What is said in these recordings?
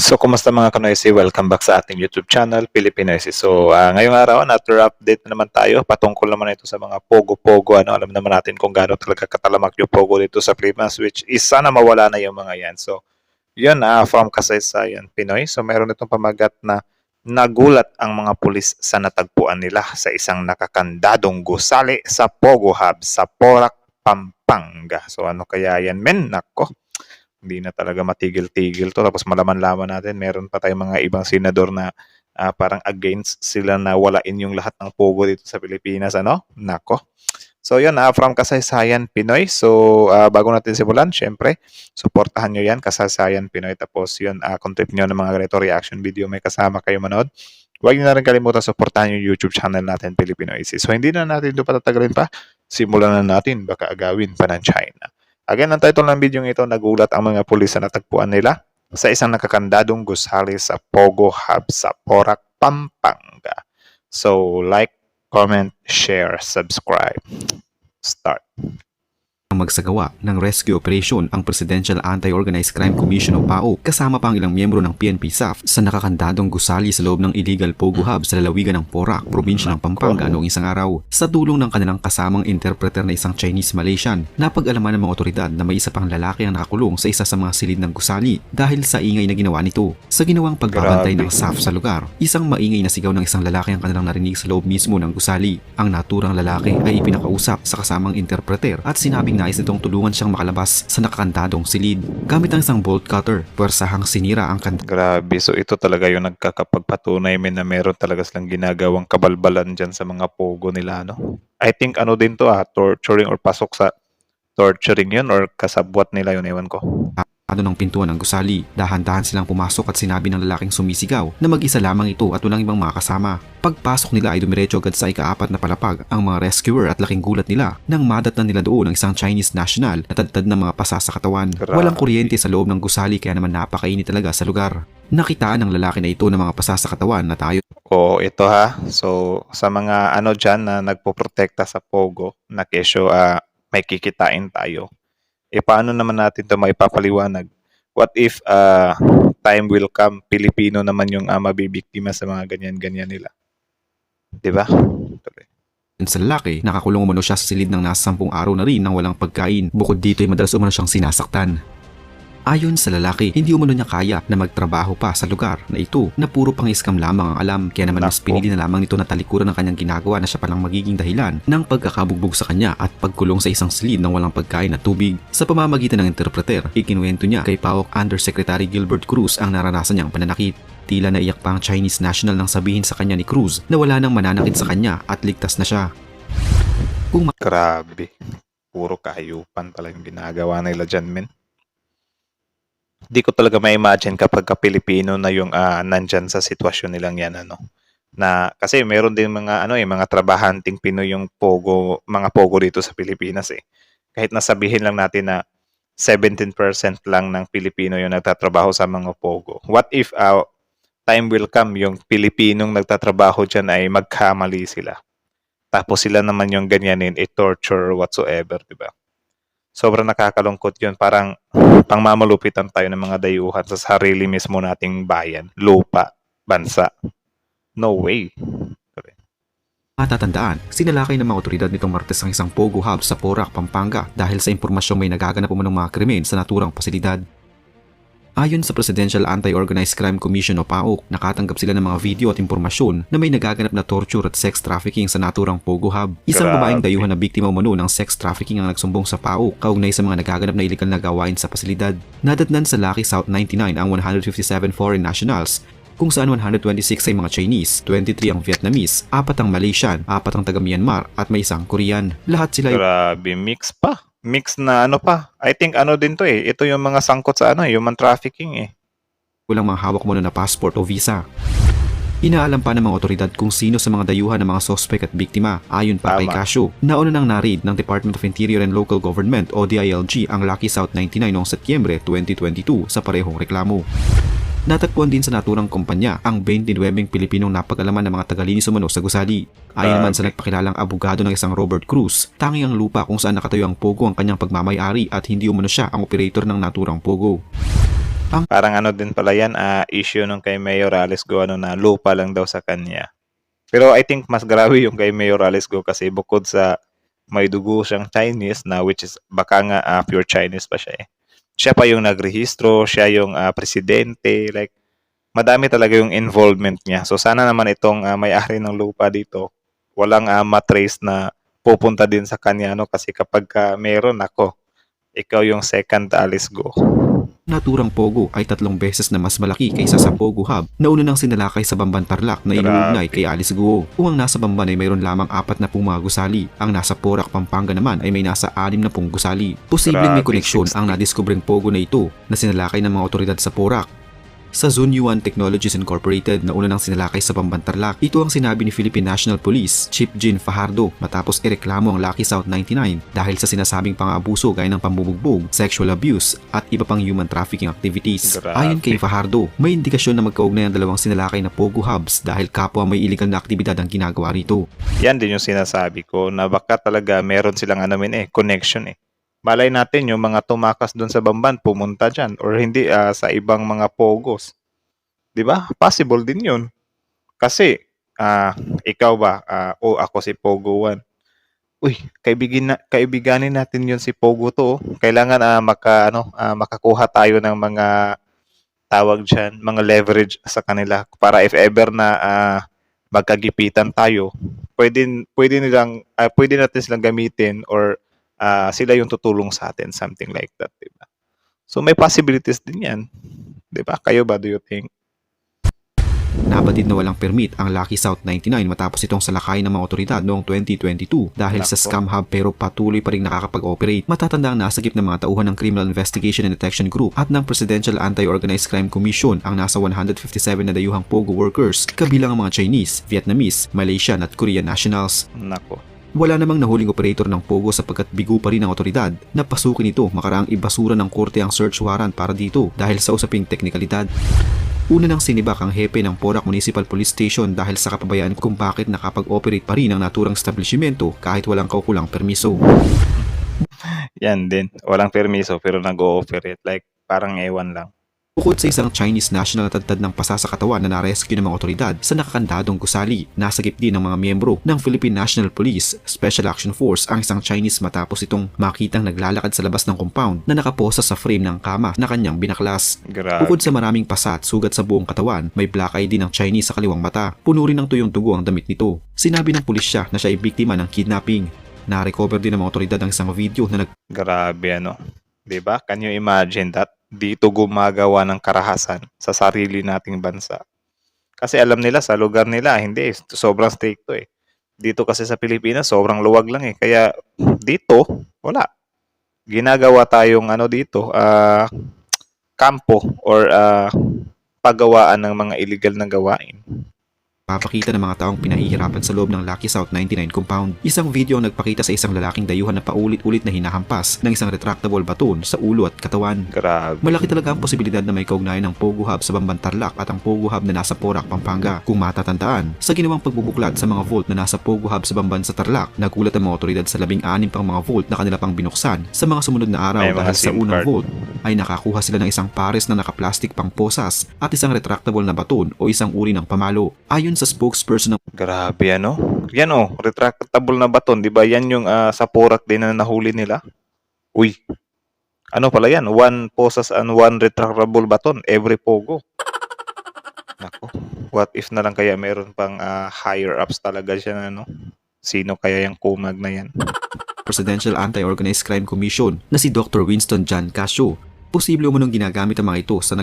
So, kumusta mga Kanoysi? Welcome back sa ating YouTube channel, Pilipinoysi. So, ngayong araw, another update na naman tayo. Patungkol naman ito sa mga pogo-pogo. Alam naman natin kung gaano talaga katalamak yung pogo dito sa Pilipinas, which is sana mawala na yung mga yan. So, yun, from Kasaysayan, Pinoy. So, meron itong pamagat na nagulat ang mga pulis sa natagpuan nila sa isang nakakandadong gusali sa Pogo Hub sa Porac, Pampanga. So, ano kaya yan, men? Nako. Hindi na talaga matigil-tigil to. Tapos malaman-laman natin, meron pa tayong mga ibang senador na parang against sila na walain yung lahat ng pogo dito sa Pilipinas. Ano? Nako. So yun, from Kasaysayan Pinoy. So bago natin simulan, syempre, supportahan nyo yan, Kasaysayan Pinoy. Tapos yun, kung trip nyo ng mga ganito reaction video, may kasama kayo manood. Huwag nyo na rin kalimutan supportahan yung YouTube channel natin, Pilipinoysi. So hindi na natin ito patatagalin pa. Simulan na natin, baka agawin pa ng China. Again, ang title ng video ito, nagulat ang mga pulis na natagpuan nila sa isang nakakandadong gusali sa Pogo Hub sa Porac, Pampanga. So, like, comment, share, subscribe. Start. Magsagawa ng rescue operation ang Presidential Anti-Organized Crime Commission o PAO kasama pa ang ilang miyembro ng PNP SAF sa nakakandadong gusali sa loob ng illegal Pogo Hub sa lalawigan ng Porac, probinsya ng Pampanga noong isang araw. Sa tulong ng kanilang kasamang interpreter na isang Chinese-Malaysian, napag-alaman ng mga otoridad na may isa pang lalaki ang nakakulong sa isa sa mga silid ng gusali dahil sa ingay na ginawa nito. Sa ginawang pagbabantay ng SAF sa lugar, isang maingay na sigaw ng isang lalaki ang kanilang narinig sa loob mismo ng gusali. Ang naturang lalaki ay ipinakausap sa kasamang interpreter at sinabing nais nitong tulungan siyang makalabas sa nakakandadong silid. Gamit ang isang bolt cutter, puwersahang sinira ang Grabe, so ito talaga yung nagkakapagpatunay na meron talaga silang ginagawang kabalbalan dyan sa mga pogo nila, no? I think ano din to torturing or pasok sa torturing yun or kasabwat nila yun, ewan ko. ng pintuan ng gusali. Dahan-dahan silang pumasok at sinabi ng lalaking sumisigaw na mag-isa lamang ito at walang ibang mga kasama. Pagpasok nila ay dumiretso agad sa ika-4 na palapag ang mga rescuer at laking gulat nila nang madatnan nila doon ang isang Chinese national na tadtad ng mga pasa sa katawan. Walang kuryente sa loob ng gusali kaya naman napakainit talaga sa lugar. Nakitaan ng lalaki na ito ng mga pasa sa katawan na tayo. Ito So, sa mga dyan na nagpoprotekta sa pogo na kesyo may kikitain tayo. Paano naman natin ito maipapaliwanag? What if time will come, Pilipino naman yung mabibiktima sa mga ganyan-ganyan nila? Diba? Sa lalaki, nakakulong umano siya sa silid ng nasa 10 araw na rin nang walang pagkain. Bukod dito ay madalas umano siyang sinasaktan. Ayon sa lalaki, hindi umano niya kaya na magtrabaho pa sa lugar na ito na puro pang-iskam lamang ang alam kaya naman mas pinili na lamang nito na talikuran ng kanyang ginagawa na siya palang magiging dahilan ng pagkakabugbog sa kanya at pagkulong sa isang silid ng walang pagkain at tubig. Sa pamamagitan ng interpreter, ikinuwento niya kay PAOK Undersecretary Gilbert Cruz ang naranasan niyang pananakit. Tila naiyak pa ang Chinese national nang sabihin sa kanya ni Cruz na wala nang mananakit sa kanya at ligtas na siya. Grabe, puro kahayupan talagang ginagawa nila dyan, men. Di ko talaga ma-imagine kapag Pilipino na yung nandyan sa sitwasyon nilang yan, na kasi meron din mga mga trabahanting Pinoy yung mga pogo dito sa Pilipinas Kahit nasabihin lang natin na 17% lang ng Pilipino yung nagtatrabaho sa mga pogo. What if time will come yung Pilipinong nagtatrabaho dyan ay magkamali sila? Tapos sila naman yung ganyanin, torture whatsoever, di ba? Sobrang nakakalungkot yun. Parang pangmamalupitan tayo ng mga dayuhan sa sarili mismo nating bayan, lupa, bansa. No way. Matatandaan, sinalakay ng mga otoridad nitong Martes ang isang Pogo Hub sa Porac, Pampanga dahil sa impormasyong may nagaganap umanong mga krimen sa naturang pasilidad. Ayon sa Presidential Anti-Organized Crime Commission o PAOK, nakatanggap sila ng mga video at impormasyon na may nagaganap na torture at sex trafficking sa naturang Pogo Hub. Isang babaeng dayuhan na biktima umano ng sex trafficking ang nagsumbong sa PAOK kaugnay sa mga nagaganap na iligal na gawain sa pasilidad. Nadatnan sa Lucky South 99 ang 157 foreign nationals, kung saan 126 ay mga Chinese, 23 ang Vietnamese, 4 ang Malaysian, 4 ang taga Myanmar at may isang Korean. Lahat sila Grabe, mix pa. Mix na pa. I think din to Ito yung mga sangkot sa human trafficking Walang mga hawak mo na passport o visa. Inaalam pa ng mga otoridad kung sino sa mga dayuhan ng mga sospek at biktima. Ayon pa kay Casio, nauna nang na-raid ng Department of Interior and Local Government o DILG ang Lucky South 99 noong Setyembre 2022 sa parehong reklamo. Natagpuan din sa naturang kumpanya ang 29 Pilipinong napag-alaman ng mga tagalinis umano sa gusali. Ayon naman sa nagpakilalang abogado ng isang Robert Cruz, tanging ang lupa kung saan nakatayo ang pogo ang kanyang pagmamay-ari at hindi umano siya ang operator ng naturang pogo. Parang ano din pala yan, issue nung kay Mayor Alice Go, ano, na lupa lang daw sa kanya. Pero I think mas grabe yung kay Mayor Alice Go kasi bukod sa may dugo siyang Chinese na which is baka nga pure Chinese pa siya eh. Siya pa yung nagrehistro, siya yung presidente, like madami talaga yung involvement niya. So sana naman itong may-ari ng lupa dito, walang matrace na pupunta din sa kanya, no? Kasi kapag meron ako, ikaw yung second Alice Go. Naturang Pogo ay 3 beses na mas malaki kaysa sa Pogo Hub na una nang sinalakay sa Bamban Tarlac na inuugnay kay Alice Go. Kung ang nasa Bamban ay mayroon lamang 4 na mga gusali, ang nasa Porac, Pampanga naman ay may nasa 6 na gusali. Posibleng may Grabe, koneksyon 60. ang nadiskubreng Pogo na ito na sinalakay ng mga otoridad sa Porac sa Zunyuan Technologies Incorporated na una nang sinalakay sa Bamban Tarlac. Ito ang sinabi ni Philippine National Police Chief Jean Fajardo matapos ireklamo ang Lucky South 99 dahil sa sinasabing pang-abuso gaya ng pambubugbog, sexual abuse at iba pang human trafficking activities. Grabe. Ayon kay Fajardo, may indikasyon na magkaugnay ang dalawang sinalakay na Pogo Hubs dahil kapwa may illegal na aktibidad ang ginagawa rito. Yan din yung sinasabi ko na baka talaga meron silang connection eh. Malay natin yung mga tumakas doon sa Bamban pumunta dyan or hindi sa ibang mga pogos. 'Di ba? Possible din yun. Kasi ikaw ba o ako si Pogo 1. Uy, kaibiganin natin yun si Pogo to. Kailangan makakuha tayo ng mga tawag diyan, mga leverage sa kanila para if ever na magkagipitan tayo, pwede natin silang gamitin or sila yung tutulong sa atin, something like that, diba? So may possibilities din yan, diba? Kayo ba, do you think? Nabatid na walang permit ang Lucky South 99 matapos itong salakay ng mga otoridad noong 2022 dahil sa Nako. scam hub pero patuloy pa rin nakakapag-operate. Matatanda ang nasagip ng mga tauhan ng Criminal Investigation and Detection Group at ng Presidential Anti-Organized Crime Commission ang nasa 157 na dayuhang Pogo workers, kabilang ang mga Chinese, Vietnamese, Malaysian at Korean nationals. Nako. Wala namang nahuling operator ng Pogo sapagkat bigo pa rin ang otoridad na pasukin ito makaraang ibasura ng korte ang search warrant para dito dahil sa usaping teknikalidad. Una nang sinibak ang hepe ng Porac Municipal Police Station dahil sa kapabayaan kung bakit nakapag-operate pa rin ang naturang establishmento kahit walang kaukulang permiso. Yan din. Walang permiso pero nag-o-operate. Like, parang ewan lang. Bukod sa isang Chinese national na tadtad ng pasa sa katawan na narescue ng mga otoridad sa nakakandadong gusali, nasagip din ng mga miyembro ng Philippine National Police Special Action Force ang isang Chinese matapos itong makitang naglalakad sa labas ng compound na nakaposa sa frame ng kama na kanyang binaklas. Grabe. Bukod sa maraming pasa at sugat sa buong katawan, may black eye din ng Chinese sa kaliwang mata. Puno rin ng tuyong dugo ang damit nito. Sinabi ng pulisya na siya ay biktima ng kidnapping. Na-recover din ng mga otoridad ang isang video na Grabe, ano? Diba? Can you imagine that? Dito gumagawa ng karahasan sa sarili nating bansa. Kasi alam nila sa lugar nila, hindi, sobrang stricto eh. Dito kasi sa Pilipinas, sobrang luwag lang eh. Kaya dito, wala. Ginagawa tayong dito, kampo or paggawaan ng mga illegal na gawain. papakita ng mga taong pinahihirapan sa loob ng Lucky South 99 compound. Isang video ang nagpakita sa isang lalaking dayuhan na paulit-ulit na hinahampas ng isang retractable baton sa ulo at katawan. Grabe. Malaki talaga ang posibilidad na may kaugnayan ng Pogo Hub sa Bamban Tarlac at ang Pogo Hub na nasa Porac, Pampanga. Kung matatandaan, sa ginawang pagbubuklad sa mga vault na nasa Pogo Hub sa Bamban sa Tarlac, nagulat ang mga otoridad sa 16 pang mga vault na kanila pang binuksan sa mga sumunod na araw May mga dahil sa SIM unang card. vault ay nakakuha sila ng isang pares na nakaplastik pang posas at isang retractable na baton o isang uri ng pamalo. Ayon sa spokesperson ng Grabe, ano? Yan retractable na baton, di ba? Yan yung sa Porac din na nahuli nila. Uy, ano pala yan? One posas and one retractable baton every pogo. Nako, what if na lang kaya meron pang higher ups talaga siya na, Sino kaya yung kumag na yan? Presidential Anti-Organized Crime Commission na si Dr. Winston John Casio. Posible umunong ginagamit ang mga ito sa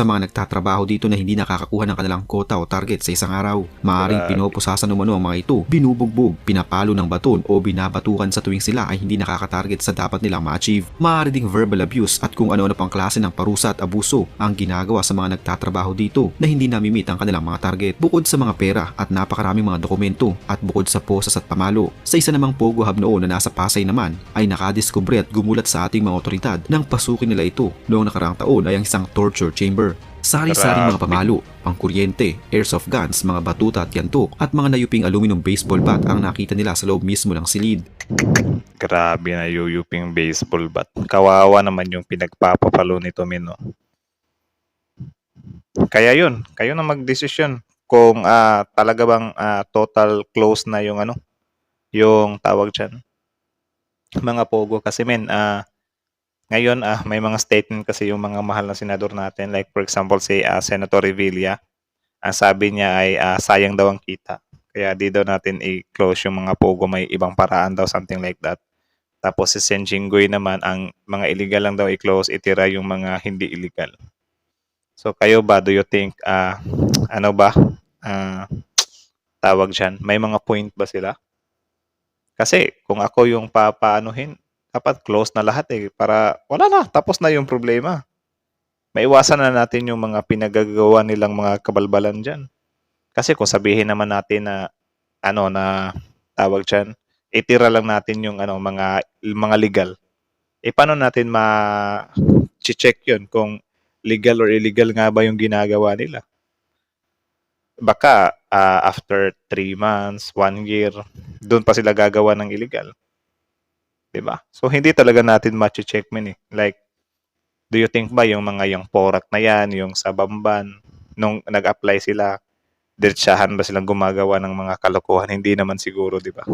mga nagtatrabaho dito na hindi nakakakuha ng kanilang quota o target sa isang araw. Maaaring pinoposasan umano ang mga ito, binubugbog, pinapalo ng baton o binabatukan sa tuwing sila ay hindi nakakatarget sa dapat nilang ma-achieve. Maaari ding verbal abuse at kung ano-ano pang klase ng parusa at abuso ang ginagawa sa mga nagtatrabaho dito na hindi namimit ang kanilang mga target. Bukod sa mga pera at napakaraming mga dokumento at bukod sa posas at pamalo, sa isa namang Pogo Hub noon na nasa Pasay naman ay nakadiskubre at gumulat sa ating mga otoridad nang pasukin nila ito noong nakaraang taon ay ang isang torture chamber. Sari-saring mga pamalo, pangkuryente, airsoft guns, mga batuta at yantok at mga nayuping aluminum baseball bat ang nakita nila sa loob mismo ng silid. Grabe na yuyuping baseball bat. Kawawa naman yung pinagpapapalo nito, Mino. Kaya yun, kayo na magdesisyon kung talaga bang total close na yung ano, yung tawag diyan, mga pogo kasi men ngayon may mga statement kasi yung mga mahal na senador natin like for example si Senator Revilla, ang sabi niya ay sayang daw ang kita. Kaya di daw natin i-close yung mga pogo, may ibang paraan daw, something like that. Tapos si Sen Jinggoy naman, ang mga illegal lang daw i-close, itira yung mga hindi illegal. So kayo ba, do you think, ano ba, ah, tawag dyan, may mga point ba sila? Kasi kung ako yung papaanuhin, dapat close na lahat para wala na, tapos na yung problema. Maiwasan na natin yung mga pinagagawa nilang mga kabalbalan dyan. Kasi kung sabihin naman natin na, ano, na, tawag dyan, itira lang natin yung ano, mga legal. Paano natin ma-check yun kung legal or illegal nga ba yung ginagawa nila? Baka after 3 months, 1 year, doon pa sila gagawa ng illegal. 'Di ba? So hindi talaga natin ma-check men Like, do you think ba yung Porac na yan, yung sa Bamban, nung nag-apply sila, diretsahan ba silang gumagawa ng mga kalokohan? Hindi naman siguro, 'di ba?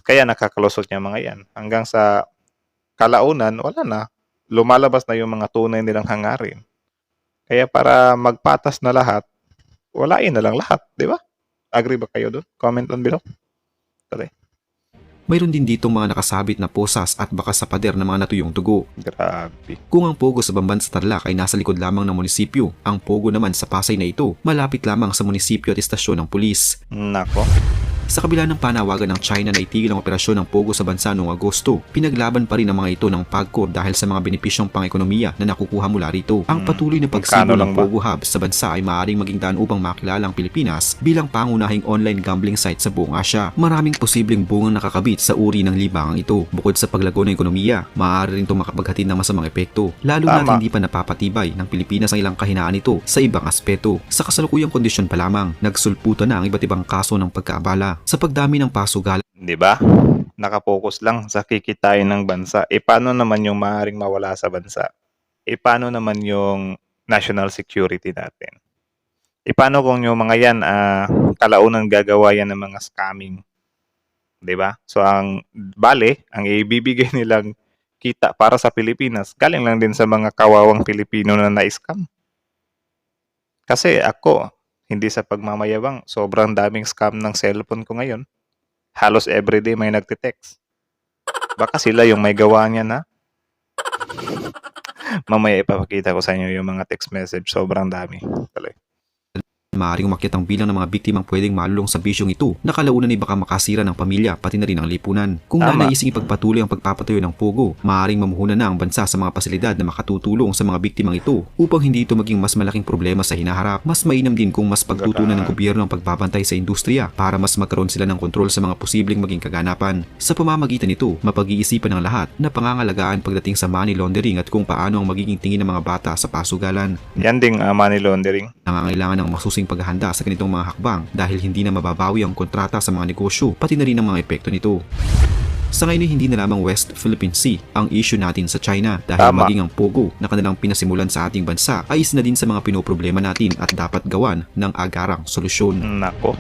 Kaya nakakalusot yung mga yan. Hanggang sa kalaunan, wala na. Lumalabas na yung mga tunay nilang hangarin. Kaya para magpatas na lahat, walain na lang lahat, 'di ba? Agree ba kayo doon? Comment down below. Tuloy. Mayroon din ditong mga nakasabit na posas at bakas sa pader ng mga natuyong dugo. Grabe. Kung ang pogo sa Bamban sa Tarlac ay nasa likod lamang ng munisipyo, ang pogo naman sa Pasay na ito malapit lamang sa munisipyo at istasyon ng pulis. Nako. Sa kabila ng panawagan ng China na itigil ang operasyon ng pogo sa bansa noong Agosto, pinaglaban pa rin ang mga ito ng PAGCOR dahil sa mga benepisyong pang-ekonomiya na nakukuha mula rito. Ang patuloy na Magkano pagsibol lang ng ba? pogo hub sa bansa ay maaaring maging daan upang makilala ang Pilipinas bilang pangunahing online gambling site sa buong Asya. Maraming posibleng bungang nakakabit sa uri ng libangang ito. Bukod sa paglago ng ekonomiya, maaari rin itong makapaghatid ng masamang epekto, lalo na Tama. hindi pa napapatibay ng Pilipinas ang ilang kahinaan nito sa ibang aspeto. Sa kasalukuyang kondisyon pa lamang, nagsulputan na ang iba't ibang kaso ng pagkaabala sa pagdami ng pasugal. 'Di ba? Nakapokus lang sa kikitain ng bansa. Paano naman yung maaaring mawala sa bansa? Paano naman yung national security natin? Paano kung yung mga yan, kalaunan gagawa yan ng mga scamming? 'Di ba? So ang ang ibibigay nilang kita para sa Pilipinas, galing lang din sa mga kawawang Pilipino na na-scam. Kasi ako, hindi sa pagmamayabang, sobrang daming scam ng cellphone ko ngayon. Halos everyday may nagte-text. Baka sila yung may gawa niya na. Mamaya ipapakita ko sa inyo yung mga text message. Sobrang dami. Tuloy. Maaaring umakyat ang bilang ng mga biktimang pwedeng malulong sa bisyong ito na kalaunan ay baka makasira ng pamilya pati na rin ang lipunan. Kung Tama. nanaising ipagpatuloy ang pagpapatayo ng pogo, maaaring mamuhunan na ang bansa sa mga pasilidad na makatutulong sa mga biktimang ito upang hindi ito maging mas malaking problema sa hinaharap. Mas mainam din kung mas pagtutunan ng gobyerno ang pagbabantay sa industriya para mas magkaroon sila ng kontrol sa mga posibleng maging kaganapan. Sa pamamagitan nito, mapag-iisipan ng lahat na pangangalagaan pagdating sa money laundering at kung paano ang magiging tingin ng mga bata sa pasugalan. Yan ding money laundering. Nangangailangan ng masusing paghahanda sa ganitong mga hakbang dahil hindi na mababawi ang kontrata sa mga negosyo pati na rin ang mga epekto nito. Sa ngayon ay hindi na lamang West Philippine Sea ang issue natin sa China dahil Tama. maging ang pogo na kanilang pinasimulan sa ating bansa ay isa na din sa mga pinoproblema natin at dapat gawan ng agarang solusyon. Nako.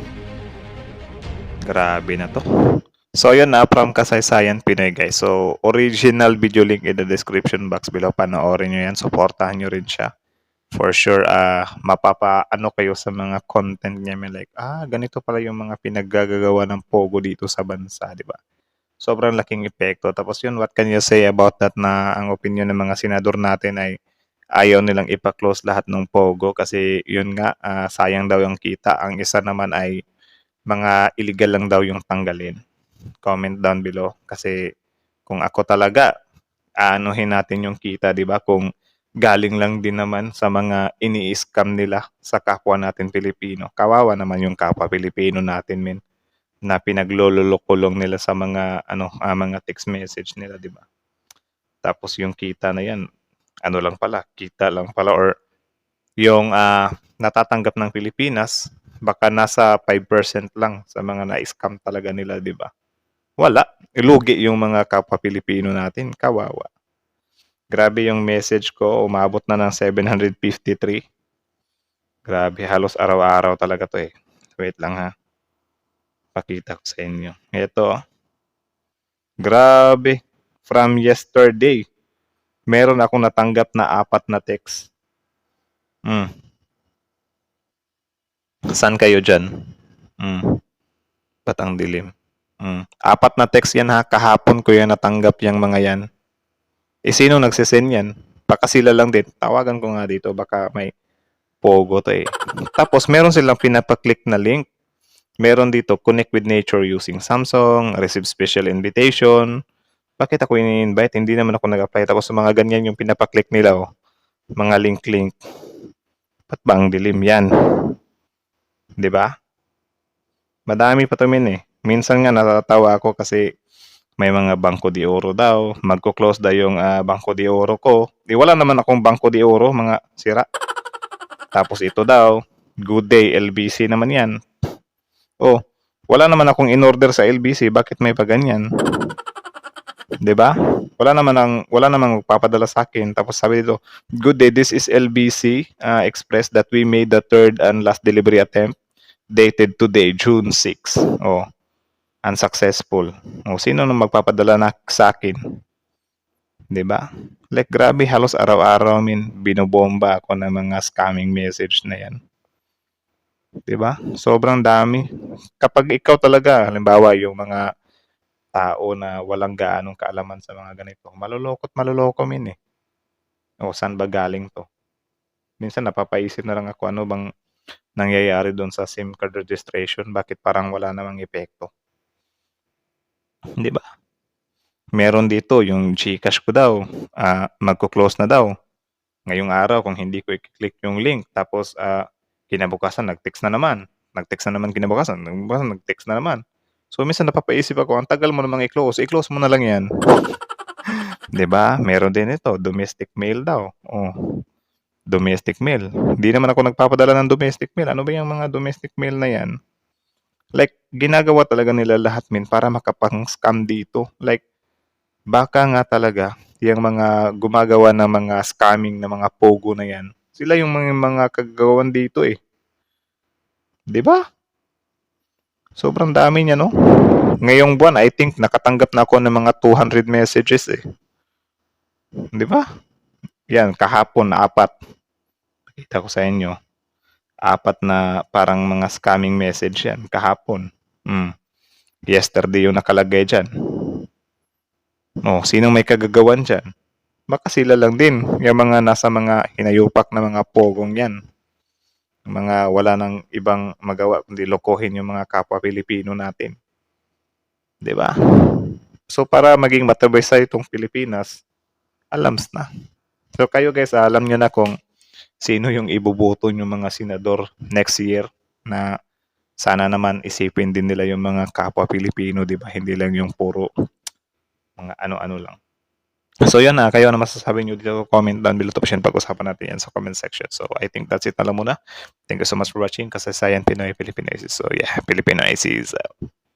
Grabe na to. So yun from Kasaysayan Pinoy guys. So original video link in the description box below. Panoorin nyo yan. Supportahan nyo rin siya. For sure, mapapaano kayo sa mga content niya. Like, ganito pala yung mga pinaggagawa ng Pogo dito sa bansa, di ba? Sobrang laking epekto. Tapos yun, what can you say about that na ang opinion ng mga senador natin ay ayaw nilang ipa-close lahat ng Pogo kasi yun nga, sayang daw yung kita. Ang isa naman ay mga illegal lang daw yung tanggalin. Comment down below. Kasi kung ako talaga, aanuhin natin yung kita, di ba? Kung galing lang din naman sa mga ini-scam nila sa kapwa natin Pilipino. Kawawa naman yung kapwa Pilipino natin, men, na pinaglololokolong nila sa mga mga text message nila, di ba? Tapos yung kita na yan, ano lang pala, kita lang pala or yung natatanggap ng Pilipinas, baka nasa 5% lang sa mga na-scam talaga nila, di ba? Wala. Ilugi yung mga kapwa Pilipino natin. Kawawa. Grabe yung message ko, umabot na ng 753. Grabe, halos araw-araw talaga 'to, eh. Wait lang ha, pakita ko sa inyo. Eto, grabe, from yesterday, meron akong natanggap na 4 na text. Saan kayo diyan? Ba't ang dilim? 4 na text yan ha, kahapon ko yan natanggap yang mga yan. Eh, sino nagse-send yan? Baka sila lang din. Tawagan ko nga dito, baka may pogo 'to, eh. Tapos meron silang pinapa-click na link. Meron dito, connect with nature using Samsung, receive special invitation. Bakit ako ini-invite? Hindi naman ako nag-apply. Tapos sa mga ganyan yung pinapa-click nila, oh. Mga link-link. Ba't ba ang dilim yan? 'Di ba? Madami pa 'to eh. Minsan nga natatawa ako kasi may mga Banco de Oro daw. Magko-close daw yung Banco de Oro ko. Di wala naman akong Banco de Oro, mga sira. Tapos ito daw, Good Day LBC naman yan. Oh, wala naman akong in-order sa LBC, bakit may pa ganyan? 'Di ba? Wala namang magpapadala sa akin. Tapos sabi dito, "Good day, this is LBC Express that we made the third and last delivery attempt dated today, June 6." Oh, unsuccessful. Oh, sino nang magpapadala na sa akin? 'Di ba? Like grabe, halos araw-araw binobomba ako ng mga scamming message na 'yan. 'Di ba? Sobrang dami. Kapag ikaw talaga, halimbawa yung mga tao na walang gaanong kaalaman sa mga ganito, maloloko't maloloko eh. O saan ba galing 'to? Minsan napapaisip na lang ako, ano bang nangyayari doon sa SIM card registration, bakit parang wala namang epekto? 'Di ba? Meron dito yung GCash ko daw, magko-close na daw. Ngayong araw kung hindi ko i-click yung link, tapos kinabukasan nag-text na naman. Nag-text na naman kinabukasan, nag-text na naman. So minsan napapaisip ako, ang tagal mo namang i-close mo na lang 'yan. 'Di ba? Meron din ito, domestic mail daw. Oh, domestic mail. Hindi naman ako nagpapadala ng domestic mail. Ano ba yung mga domestic mail na 'yan? Like ginagawa talaga nila lahat para makapang-scam dito. Like baka nga talaga yung mga gumagawa ng mga scamming na mga pogo na 'yan, sila yung mga kagagawan dito, eh. 'Di ba? Sobrang dami niya, no? Ngayong buwan, I think nakatanggap na ako ng mga 200 messages, eh. 'Di ba? Yan, kahapon 4. Pakita ko sa inyo. 4 na parang mga scamming message yan, kahapon. Yesterday yung nakalagay dyan. Oh, sinong may kagagawan dyan? Baka sila lang din, yung mga nasa mga hinayupak na mga pogong yan. Mga wala nang ibang magawa kundi lokohin yung mga kapwa Pilipino natin. 'Di ba? So para maging matibay sa itong Pilipinas, alams na. So kayo guys, alam niyo na kung sino yung iboboto yung mga senador next year, na sana naman isipin din nila yung mga kapwa Pilipino, 'di ba? Hindi lang yung puro mga ano-ano lang. So yun na, kayo na masasabi nyo dito, comment down below, tapos yun pag-usapan natin yan sa comment section. So I think that's it na lang muna. Thank you so much for watching. Kasaysayan Pinoy Filipino ISIS. So yeah, Filipino ISIS.